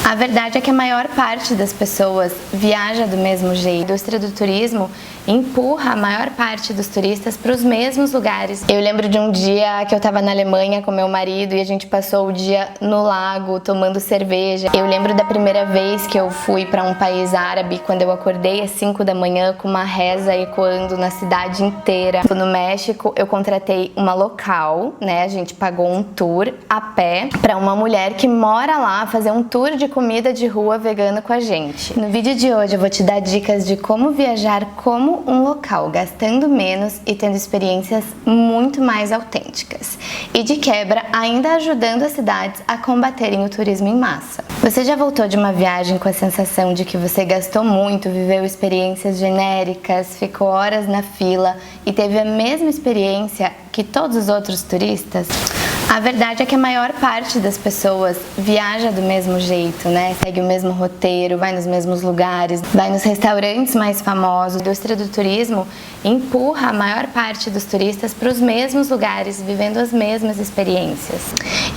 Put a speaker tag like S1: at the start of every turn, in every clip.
S1: A verdade é que a maior parte das pessoas viaja do mesmo jeito. A indústria do turismo empurra a maior parte dos turistas para os mesmos lugares. Eu lembro de um dia que eu estava na Alemanha com meu marido e a gente passou o dia no lago tomando cerveja. Eu lembro da primeira vez que eu fui para um país árabe, quando eu acordei às 5 da manhã com uma reza ecoando na cidade inteira. No México, eu contratei uma local, né? A gente pagou um tour a pé para uma mulher que mora lá fazer um tour de comida de rua vegana com a gente. No vídeo de hoje eu vou te dar dicas de como viajar como um local, gastando menos e tendo experiências muito mais autênticas. E de quebra, ainda ajudando as cidades a combaterem o turismo em massa. Você já voltou de uma viagem com a sensação de que você gastou muito, viveu experiências genéricas, ficou horas na fila e teve a mesma experiência que todos os outros turistas? A verdade é que a maior parte das pessoas viaja do mesmo jeito, né? Segue o mesmo roteiro, vai nos mesmos lugares, vai nos restaurantes mais famosos. A indústria do turismo empurra a maior parte dos turistas para os mesmos lugares, vivendo as mesmas experiências.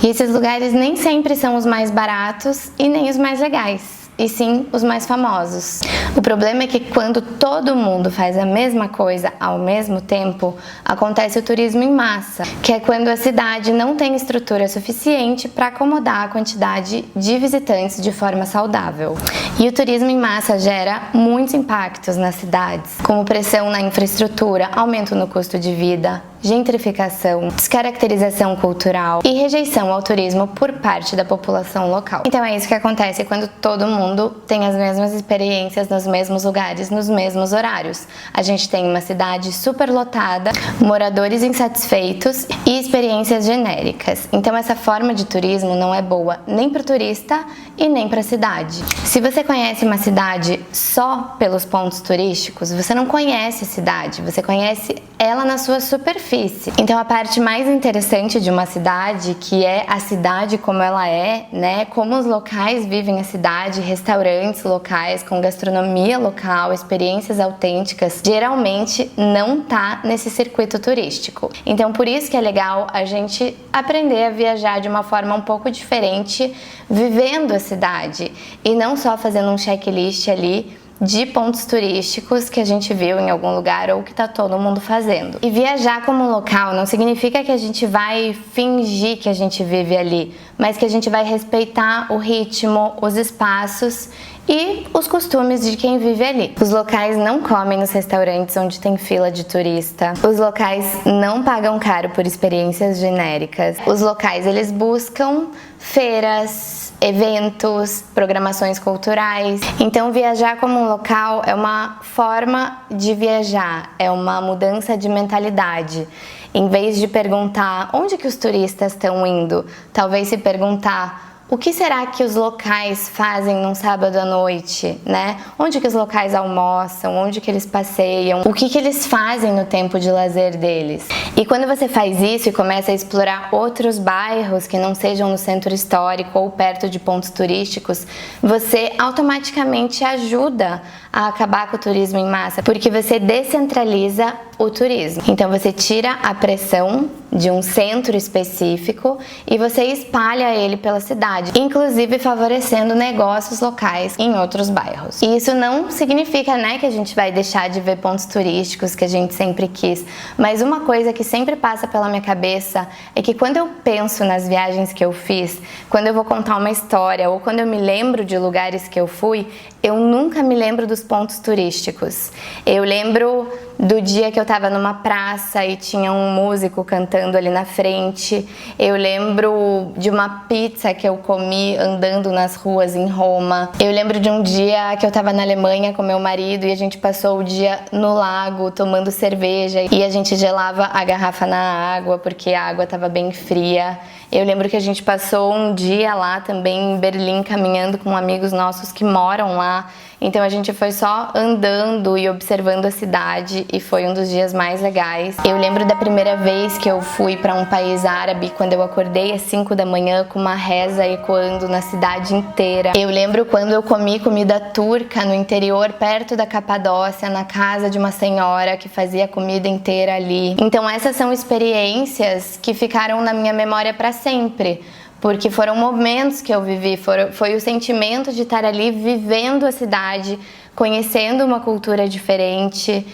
S1: E esses lugares nem sempre são os mais baratos e nem os mais legais, e sim os mais famosos. O problema é que quando todo mundo faz a mesma coisa ao mesmo tempo, acontece o turismo em massa, que é quando a cidade não tem estrutura suficiente para acomodar a quantidade de visitantes de forma saudável. E o turismo em massa gera muitos impactos nas cidades, como pressão na infraestrutura, aumento no custo de vida, gentrificação, descaracterização cultural e rejeição ao turismo por parte da população local. Então é isso que acontece quando todo mundo tem as mesmas experiências nos mesmos lugares, nos mesmos horários. A gente tem uma cidade superlotada, moradores insatisfeitos e experiências genéricas. Então essa forma de turismo não é boa nem para o turista e nem para a cidade. Se você conhece uma cidade só pelos pontos turísticos, você não conhece a cidade, você conhece ela na sua superfície. Então a parte mais interessante de uma cidade, que é a cidade como ela é, né? Como os locais vivem a cidade, restaurantes locais com gastronomia local, experiências autênticas, geralmente não tá nesse circuito turístico. Então por isso que é legal a gente aprender a viajar de uma forma um pouco diferente, vivendo a cidade e não só fazendo um checklist ali de pontos turísticos que a gente viu em algum lugar ou que tá todo mundo fazendo. E viajar como local não significa que a gente vai fingir que a gente vive ali, mas que a gente vai respeitar o ritmo, os espaços e os costumes de quem vive ali. Os locais não comem nos restaurantes onde tem fila de turista. Os locais não pagam caro por experiências genéricas. Os locais, eles buscam feiras, eventos, programações culturais. Então viajar como um local é uma forma de viajar, é uma mudança de mentalidade. Em vez de perguntar onde que os turistas estão indo, talvez se perguntar: o que será que os locais fazem num sábado à noite, né? Onde que os locais almoçam? Onde que eles passeiam? O que eles fazem no tempo de lazer deles? E quando você faz isso e começa a explorar outros bairros que não sejam no centro histórico ou perto de pontos turísticos, você automaticamente ajuda a acabar com o turismo em massa, porque você descentraliza o turismo. Então você tira a pressão de um centro específico e você espalha ele pela cidade, inclusive favorecendo negócios locais em outros bairros. E isso não significa, né, que a gente vai deixar de ver pontos turísticos que a gente sempre quis, mas uma coisa que sempre passa pela minha cabeça é que quando eu penso nas viagens que eu fiz, quando eu vou contar uma história ou quando eu me lembro de lugares que eu fui, eu nunca me lembro dos pontos turísticos. Eu lembro do dia que eu tava numa praça e tinha um músico cantando ali na frente. Eu lembro de uma pizza que eu comi andando nas ruas em Roma. Eu lembro de um dia que eu tava na Alemanha com meu marido e a gente passou o dia no lago tomando cerveja e a gente gelava a garrafa na água porque a água tava bem fria. Eu lembro que a gente passou um dia lá também em Berlim caminhando com amigos nossos que moram lá. Então a gente foi só andando e observando a cidade e foi um dos dias mais legais. Eu lembro da primeira vez que eu fui para um país árabe, quando eu acordei às 5 da manhã com uma reza ecoando na cidade inteira. Eu lembro quando eu comi comida turca no interior, perto da Capadócia, na casa de uma senhora que fazia a comida inteira ali. Então essas são experiências que ficaram na minha memória para sempre, porque foram momentos que eu vivi, foi o sentimento de estar ali vivendo a cidade, conhecendo uma cultura diferente,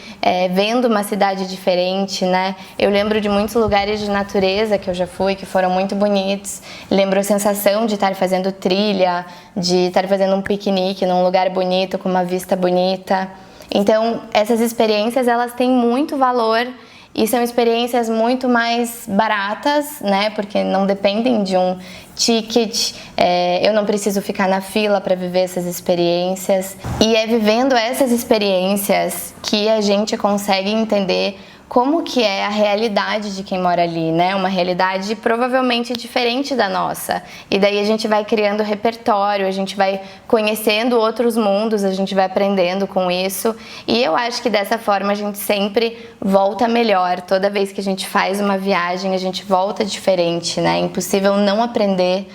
S1: vendo uma cidade diferente, né? Eu lembro de muitos lugares de natureza que eu já fui, que foram muito bonitos. Lembro a sensação de estar fazendo trilha, de estar fazendo um piquenique num lugar bonito, com uma vista bonita. Então, essas experiências, elas têm muito valor e são experiências muito mais baratas, né? Porque não dependem de um ticket, eu não preciso ficar na fila para viver essas experiências. E é vivendo essas experiências que a gente consegue entender como que é a realidade de quem mora ali, né? Uma realidade provavelmente diferente da nossa. E daí a gente vai criando repertório, a gente vai conhecendo outros mundos, a gente vai aprendendo com isso. E eu acho que dessa forma a gente sempre volta melhor. Toda vez que a gente faz uma viagem, a gente volta diferente, né? É impossível não aprender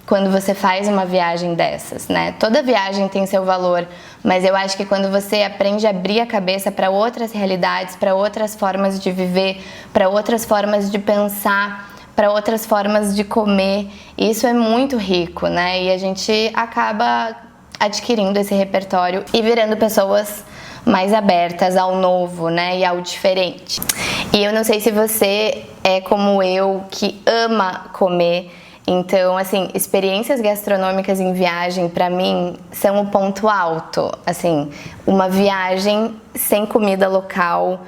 S1: quando você faz uma viagem dessas, né? Toda viagem tem seu valor, mas eu acho que quando você aprende a abrir a cabeça para outras realidades, para outras formas de viver, para outras formas de pensar, para outras formas de comer, isso é muito rico, né? E a gente acaba adquirindo esse repertório e virando pessoas mais abertas ao novo, né? E ao diferente. E eu não sei se você é como eu, que ama comer. Então, assim, experiências gastronômicas em viagem, pra mim, são o ponto alto. Assim, uma viagem sem comida local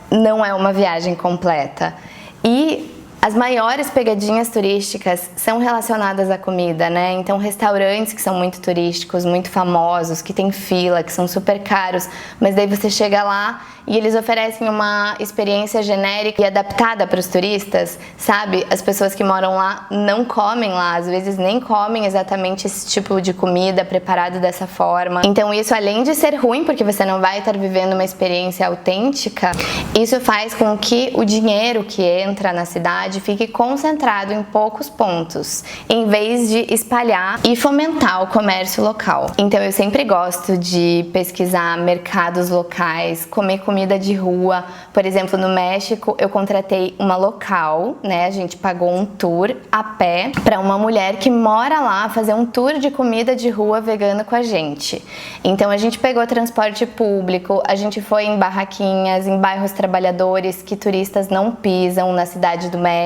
S1: não é uma viagem completa. E as maiores pegadinhas turísticas são relacionadas à comida, né? Então, restaurantes que são muito turísticos, muito famosos, que tem fila, que são super caros, mas daí você chega lá e eles oferecem uma experiência genérica e adaptada para os turistas, sabe? As pessoas que moram lá não comem lá, às vezes nem comem exatamente esse tipo de comida preparado dessa forma. Então isso, além de ser ruim, porque você não vai estar vivendo uma experiência autêntica, isso faz com que o dinheiro que entra na cidade fique concentrado em poucos pontos, em vez de espalhar e fomentar o comércio local. Então eu sempre gosto de pesquisar mercados locais, comer comida de rua. Por exemplo, no México eu contratei uma local, né? A gente pagou um tour a pé para uma mulher que mora lá fazer um tour de comida de rua vegana com a gente. Então a gente pegou transporte público, a gente foi em barraquinhas, em bairros trabalhadores que turistas não pisam na cidade do México.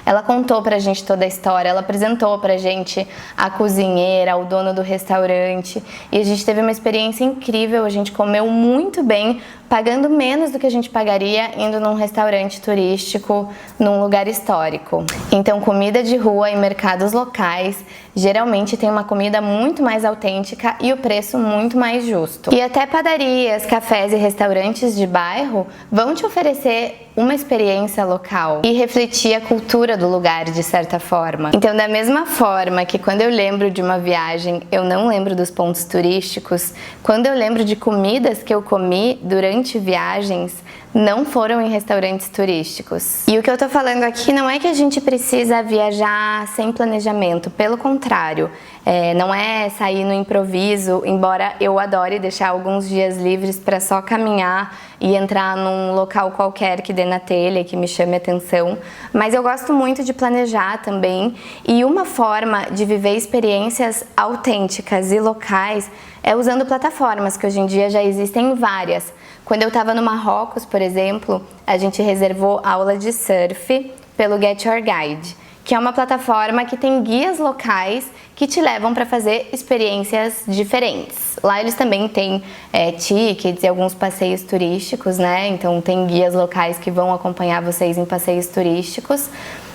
S1: Ela contou pra gente toda a história, ela apresentou pra gente a cozinheira, o dono do restaurante, e a gente teve uma experiência incrível. A gente comeu muito bem, pagando menos do que a gente pagaria indo num restaurante turístico, num lugar histórico. Então, comida de rua em mercados locais geralmente tem uma comida muito mais autêntica e o preço muito mais justo. E até padarias, cafés e restaurantes de bairro vão te oferecer uma experiência local e refletir a cultura do lugar de certa forma. Então, da mesma forma que quando eu lembro de uma viagem, eu não lembro dos pontos turísticos, quando eu lembro de comidas que eu comi durante viagens, não foram em restaurantes turísticos. E o que eu tô falando aqui não é que a gente precisa viajar sem planejamento, pelo contrário, não é sair no improviso, embora eu adore deixar alguns dias livres para só caminhar e entrar num local qualquer que dê na telha, que me chame a atenção, mas eu gosto muito de planejar também, e uma forma de viver experiências autênticas e locais é usando plataformas, que hoje em dia já existem várias. Quando eu estava no Marrocos, por exemplo, a gente reservou aula de surf pelo Get Your Guide, que é uma plataforma que tem guias locais que te levam para fazer experiências diferentes. Lá eles também têm tickets e alguns passeios turísticos, né? Então tem guias locais que vão acompanhar vocês em passeios turísticos.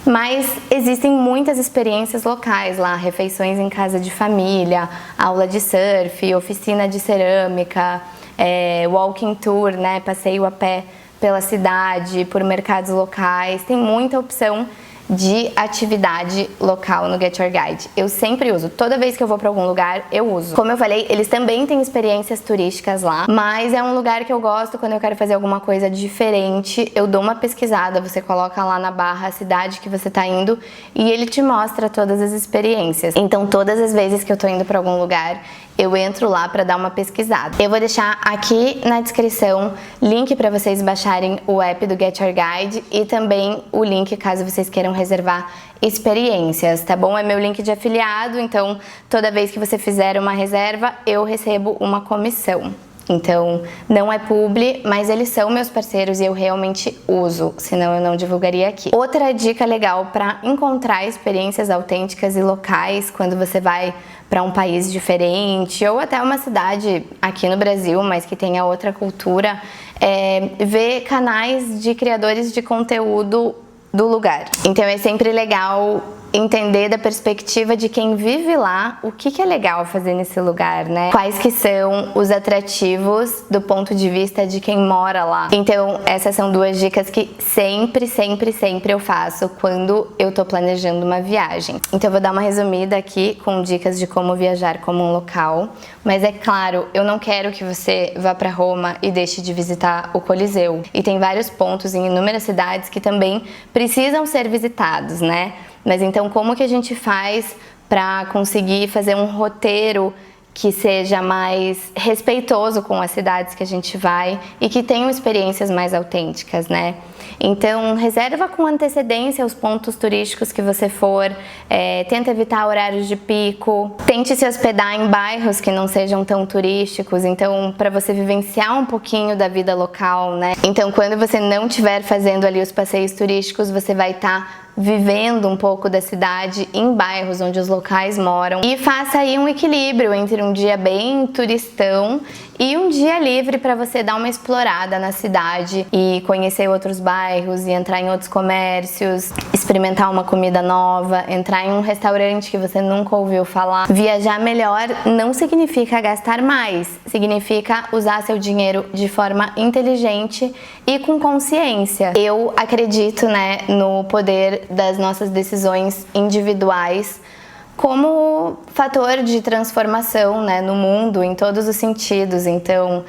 S1: Mas existem muitas experiências locais lá, refeições em casa de família, aula de surf, oficina de cerâmica, walking tour, né? Passeio a pé pela cidade, por mercados locais. Tem muita opção de atividade local no Get Your Guide. Eu sempre uso, toda vez que eu vou para algum lugar, eu uso. Como eu falei, eles também têm experiências turísticas lá, mas é um lugar que eu gosto quando eu quero fazer alguma coisa diferente. Eu dou uma pesquisada, você coloca lá na barra a cidade que você tá indo e ele te mostra todas as experiências. Então, todas as vezes que eu tô indo para algum lugar, eu entro lá para dar uma pesquisada. Eu vou deixar aqui na descrição link para vocês baixarem o app do Get Your Guide e também o link caso vocês queiram reservar experiências, tá bom? É meu link de afiliado, então toda vez que você fizer uma reserva, eu recebo uma comissão. Então, não é publi, mas eles são meus parceiros e eu realmente uso, senão eu não divulgaria aqui. Outra dica legal para encontrar experiências autênticas e locais quando você vai para um país diferente ou até uma cidade aqui no Brasil, mas que tenha outra cultura, é ver canais de criadores de conteúdo do lugar. Então é sempre legal entender da perspectiva de quem vive lá o que é legal fazer nesse lugar, né? Quais que são os atrativos do ponto de vista de quem mora lá. Então essas são duas dicas que sempre eu faço quando eu tô planejando uma viagem. Então eu vou dar uma resumida aqui com dicas de como viajar como um local, mas é claro, eu não quero que você vá para Roma e deixe de visitar o Coliseu. E tem vários pontos em inúmeras cidades que também precisam ser visitados, né? Mas então como que a gente faz para conseguir fazer um roteiro que seja mais respeitoso com as cidades que a gente vai e que tenham experiências mais autênticas, né? Então, reserva com antecedência os pontos turísticos que você for, tenta evitar horários de pico, tente se hospedar em bairros que não sejam tão turísticos, então, para você vivenciar um pouquinho da vida local, né? Então, quando você não estiver fazendo ali os passeios turísticos, você vai estar vivendo um pouco da cidade em bairros onde os locais moram e faça aí um equilíbrio entre um dia bem turistão e um dia livre para você dar uma explorada na cidade e conhecer outros bairros e entrar em outros comércios, experimentar uma comida nova, entrar em um restaurante que você nunca ouviu falar. Viajar melhor não significa gastar mais, significa usar seu dinheiro de forma inteligente e com consciência. Eu acredito, né, no poder das nossas decisões individuais como fator de transformação, né, no mundo, em todos os sentidos. Então,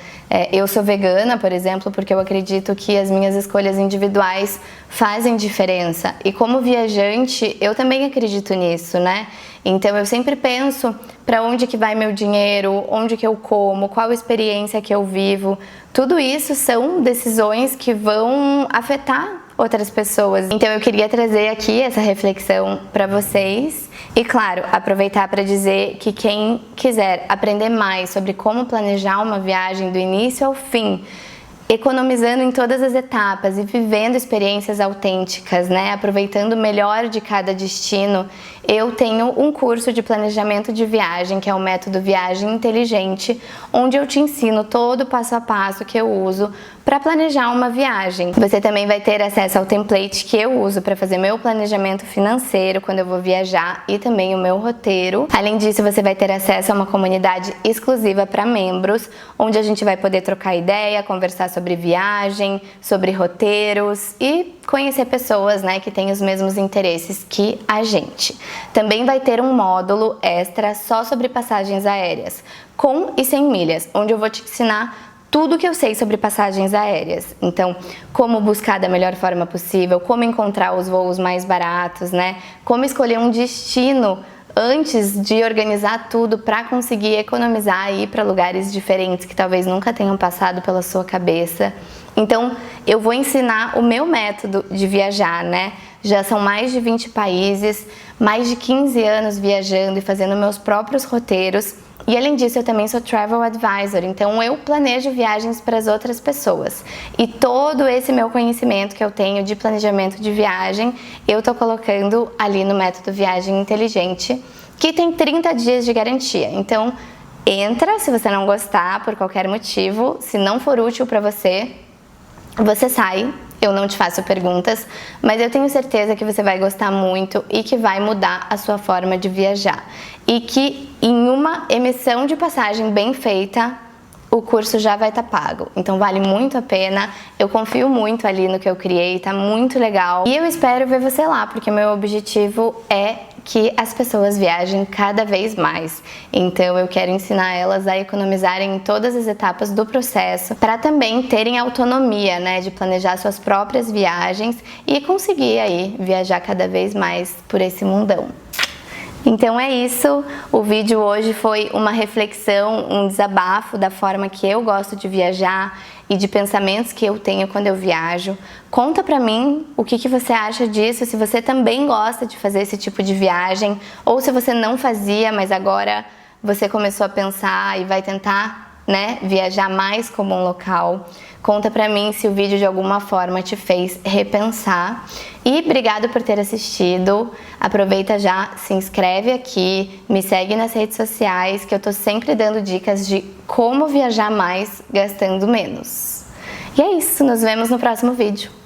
S1: eu sou vegana, por exemplo, porque eu acredito que as minhas escolhas individuais fazem diferença. E como viajante, eu também acredito nisso, né? Então, eu sempre penso para onde que vai meu dinheiro, onde que eu como, qual experiência que eu vivo. Tudo isso são decisões que vão afetar outras pessoas. Então eu queria trazer aqui essa reflexão para vocês e, claro, aproveitar para dizer que quem quiser aprender mais sobre como planejar uma viagem do início ao fim, economizando em todas as etapas e vivendo experiências autênticas, né? Aproveitando o melhor de cada destino, eu tenho um curso de planejamento de viagem, que é o método Viagem Inteligente, onde eu te ensino todo o passo a passo que eu uso para planejar uma viagem. Você também vai ter acesso ao template que eu uso para fazer meu planejamento financeiro quando eu vou viajar e também o meu roteiro. Além disso, você vai ter acesso a uma comunidade exclusiva para membros, onde a gente vai poder trocar ideia, conversar sobre viagem, sobre roteiros e conhecer pessoas, né, que têm os mesmos interesses que a gente. Também vai ter um módulo extra só sobre passagens aéreas, com e sem milhas, onde eu vou te ensinar tudo que eu sei sobre passagens aéreas. Então, como buscar da melhor forma possível, como encontrar os voos mais baratos, né? Como escolher um destino antes de organizar tudo para conseguir economizar e ir para lugares diferentes que talvez nunca tenham passado pela sua cabeça. Então, eu vou ensinar o meu método de viajar, né? Já são mais de 20 países, mais de 15 anos viajando e fazendo meus próprios roteiros. E além disso, eu também sou Travel Advisor, então eu planejo viagens para as outras pessoas. E todo esse meu conhecimento que eu tenho de planejamento de viagem, eu tô colocando ali no método Viagem Inteligente, que tem 30 dias de garantia. Então, entra, se você não gostar por qualquer motivo, se não for útil para você, você sai. Eu não te faço perguntas, mas eu tenho certeza que você vai gostar muito e que vai mudar a sua forma de viajar. E que em uma emissão de passagem bem feita, o curso já vai estar pago. Então vale muito a pena, eu confio muito ali no que eu criei, tá muito legal. E eu espero ver você lá, porque meu objetivo é que as pessoas viajem cada vez mais. Então eu quero ensinar elas a economizarem em todas as etapas do processo, para também terem autonomia, né, de planejar suas próprias viagens e conseguir aí viajar cada vez mais por esse mundão. Então é isso, o vídeo hoje foi uma reflexão, um desabafo da forma que eu gosto de viajar e de pensamentos que eu tenho quando eu viajo. Conta pra mim o que você acha disso, se você também gosta de fazer esse tipo de viagem, ou se você não fazia, mas agora você começou a pensar e vai tentar, né, viajar mais como um local. Conta pra mim se o vídeo de alguma forma te fez repensar. E obrigado por ter assistido. Aproveita já, se inscreve aqui, me segue nas redes sociais, que eu tô sempre dando dicas de como viajar mais gastando menos. E é isso, nos vemos no próximo vídeo.